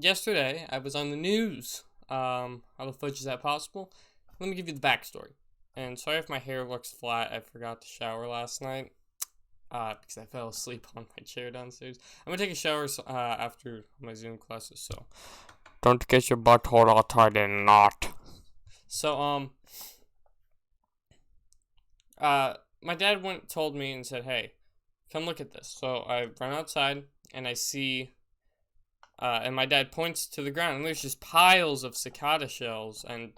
yesterday I was on the news. How the fudge is that possible? Let me give you the backstory. And sorry if my hair looks flat. I forgot to shower last night. Because I fell asleep on my chair downstairs. I'm gonna take a shower after my Zoom classes, so don't get your butthole all tied in knot. So, my dad told me and said, hey, come look at this. So I run outside and I see, and my dad points to the ground and there's just piles of cicada shells and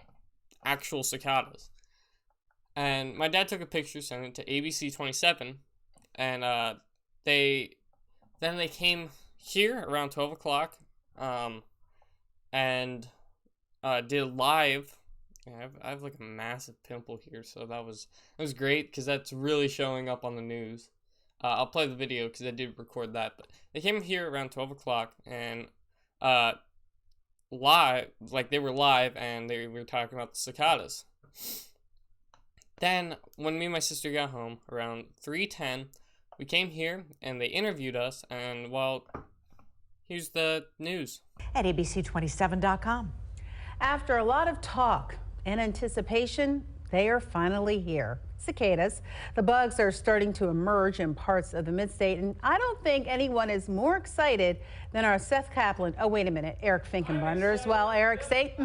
actual cicadas. And my dad took a picture, sent it to ABC 27, and they came here around 12 o'clock, and did a live. I have like a massive pimple here, so that was great because that's really showing up on the news. I'll play the video because I did record that. But they came here around 12 o'clock and live, like they were live, and they were talking about the cicadas. Then when me and my sister got home around 3:10, we came here and they interviewed us, and well, here's the news at abc27.com. After a lot of talk and anticipation, they are finally here. Cicadas. The bugs are starting to emerge in parts of the Mid-State, and I don't think anyone is more excited than our Seth Kaplan. Oh, wait a minute. Eric Finkenbrunner as well. Eric, say,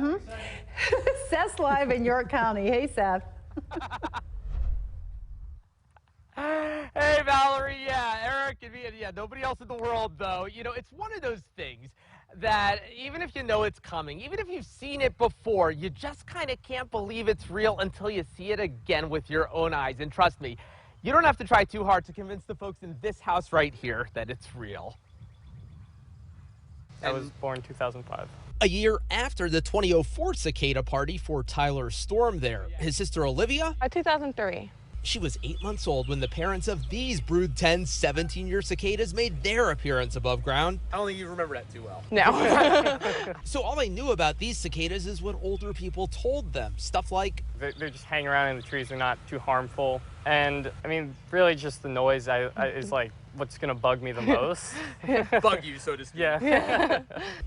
Seth's live in York County. Hey, Seth. Hey, Valerie. Yeah, Eric and me, and nobody else in the world, though. You know, it's one of those things that even if you know it's coming, even if you've seen it before, you just kind of can't believe it's real until you see it again with your own eyes. And trust me, you don't have to try too hard to convince the folks in this house right here that it's real. I was born 2005. A year after the 2004 cicada party for Tyler Storm there, his sister Olivia? 2003. She was 8 months old when the parents of these Brood 10 17-year cicadas made their appearance above ground. I don't think you remember that too well. No. So all they knew about these cicadas is what older people told them. Stuff like, They're just hanging around in the trees. They're not too harmful. And, I mean, really just the noise is like what's going to bug me the most. bug you, so to speak. Yeah.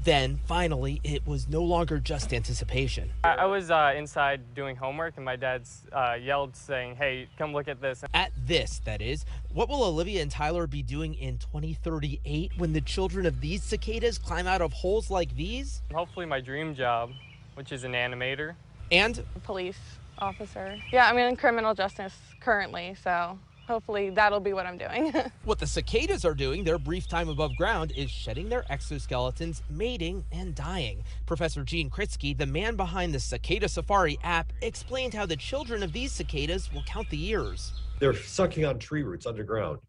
Then, finally, it was no longer just anticipation. I was inside doing homework, and my dad's yelled saying, hey, come look at this. At this, that is, what will Olivia and Tyler be doing in 2038 when the children of these cicadas climb out of holes like these? Hopefully my dream job, which is an animator. And Police officer. Yeah, I'm in criminal justice currently, so hopefully that'll be what I'm doing. what the cicadas are doing their brief time above ground is shedding their exoskeletons, mating, and dying. Professor Gene Kritsky, the man behind the Cicada Safari app, explained how the children of these cicadas will count the years. They're sucking on tree roots underground.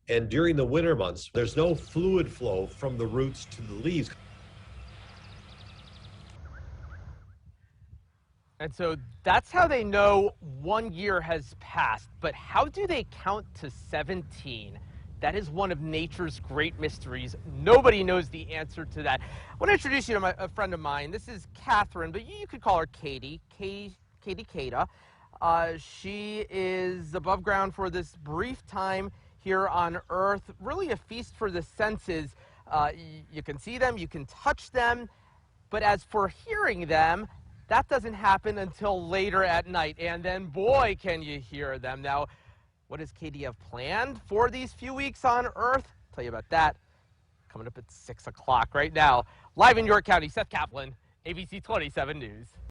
And during the winter months, there's no fluid flow from the roots to the leaves. And so that's how they know 1 year has passed. But how do they count to 17? That is one of nature's great mysteries. Nobody knows the answer to that. I want to introduce you to a friend of mine. This is Catherine, but you could call her Katie, Katie Cada. She is above ground for this brief time here on Earth. Really a feast for the senses. You can see them, you can touch them. But as for hearing them, that doesn't happen until later at night, and then boy can you hear them. Now, what does Katie have planned for these few weeks on Earth? I'll tell you about that coming up at 6 o'clock right now. Live in York County, Seth Kaplan, ABC 27 News.